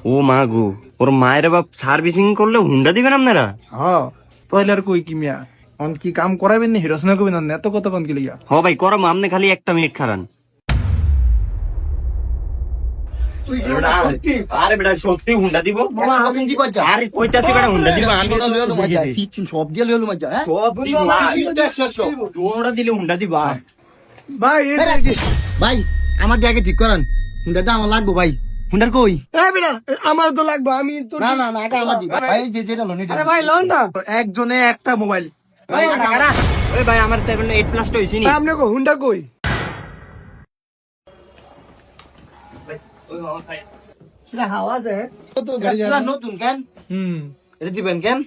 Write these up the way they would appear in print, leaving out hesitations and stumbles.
ও মা গো, ওর মায়ের বাপ সার্ভিসিং করলে হুন্ডা দিবেন আপনারা? হ্যাঁ তাহলে আর কই কি মিয়া অন কি কাম করাবেন নি হিরোসনা করবেন না এত কথা কোন কি লিগা হ ভাই করাম, আপনি খালি একটা মিনিট খারান। আরে বেটা সত্যি হুন্ডা দিব? আরে কইতাছি বেটা হুন্ডা দিব, আমি তো সব দিয়ে লইলো মজা হ্যাঁ সব দিব, তোমরা দিলে হুন্ডা দিব। ভাই ভাই আমার আগে ঠিক করান হুন্ডাটা আমার লাগবো ভাই হুন্ডার কই আমার তো লাগবে আমি তো না না না আগে আমার দিবা ভাই যেটা লোন আরে ভাই লন না একজনে একটা মোবাইল ভাই ওই ভাই আমার 7 8 প্লাস তো হইছে নি। আপনি কো হুন্ডা কই সেটা হাওয়া আছে তো গাড়ি নতুন কেন এটা দিবেন কেন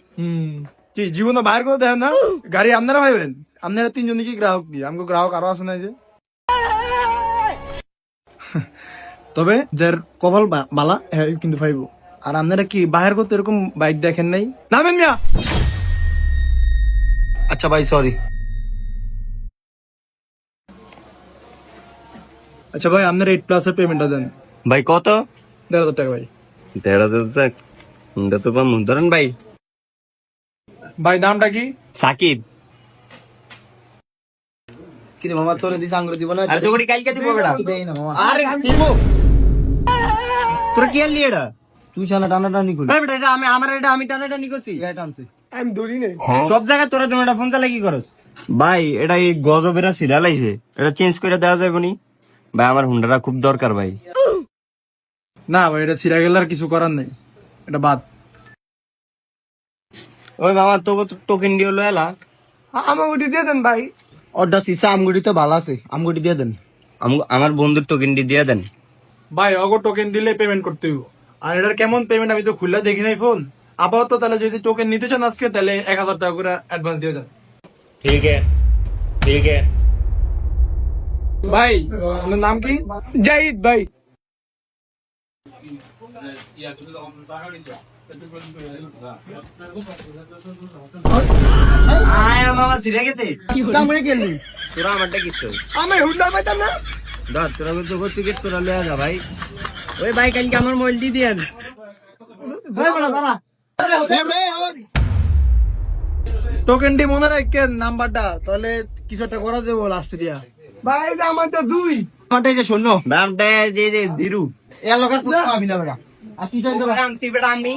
কি জীবনে বাইরে করে দেখেন না গাড়ি আপনারা ভাইবেন আপনারা তিনজনই কি গ্রাহক কি আমাকে গ্রাহক আরো আছে না যে তবে যার কপাল বালা হ্যাঁ কিন্তু পাইবো আর আপনারা কি বাহির করতে এরকম বাইক দেখেন নাই নামেন মিয়া আচ্ছা ভাই সরি আচ্ছা ভাই আপনারা 8+ এর পেমেন্টটা দেন ভাই কত? 1,500 টাকা ভাই 1,500 হুন্ডা তো পাম ধরেন ভাই। ভাই দামটা কি সাকিব কি রে মামা তোরে দিস আঙ্গুর দিব না আরে তোকে কালকে দিব বেটা। দেই না মামা আরে দিব তোর কি আনলি এটা? তুই শালা টানা টানি করি আরে বেটা এটা আমি টানাটানি করছি। এটা আনছি আমি ধরি নাই সব জায়গায় তোরা তুমি এটা ফোন চালা কি করস? ভাই এটা এই গজবেরা সিরা লাইছে, এটা চেঞ্জ করে দেওয়া যাবে নি? ভাই আমার হুন্ডাটা খুব দরকার ভাই। না ভাই এটা সিরা গেলে আর কিছু করার নেই এটা বাদ ওই মামা তোকে টোকেন দিয়ে লো এলা। আমার ওটি দিয়ে দেন ভাই অর্ডার সিসা আমগুড়ি তো ভালো আছে আমগুড়ি দিয়ে দেন আমার বন্ধুর টোকেন দিয়ে দেন। ভাই অগো টোকেন দিলে পেমেন্ট করতে হইব আর এটার কেমন পেমেন্ট আমি তো খুললা দেখি নাই ফোন আপাতত তাহলে যদি টোকেন নিতে চান আজকে তাহলে 1,000 টাকা করে অ্যাডভান্স দিয়ে যান ঠিক আছে ভাই আপনার নাম কি জাহিদ ভাই আয় মামা সিরা গেছে কামড়ে গেলি তোরা আমারটা কিছু আমি হুন্ডা পাইতাম না ধর তোরা তো টিকিট তোরা লয়ে যা ভাই। ওই ভাই কালকে আমার মোবাইল দিয়ে দিয়েন। টোকেনটি মনে রাখেন নাম্বারটা তাহলে কিছু একটা করা দেবো লাস্টে দিয়া ভাই আমারটা 2 আমারটাই যে শূন্য দামটা যে জিরু এর লগে তো পাবি না বেটা আর তুই যাই আনছি বেটা আমি।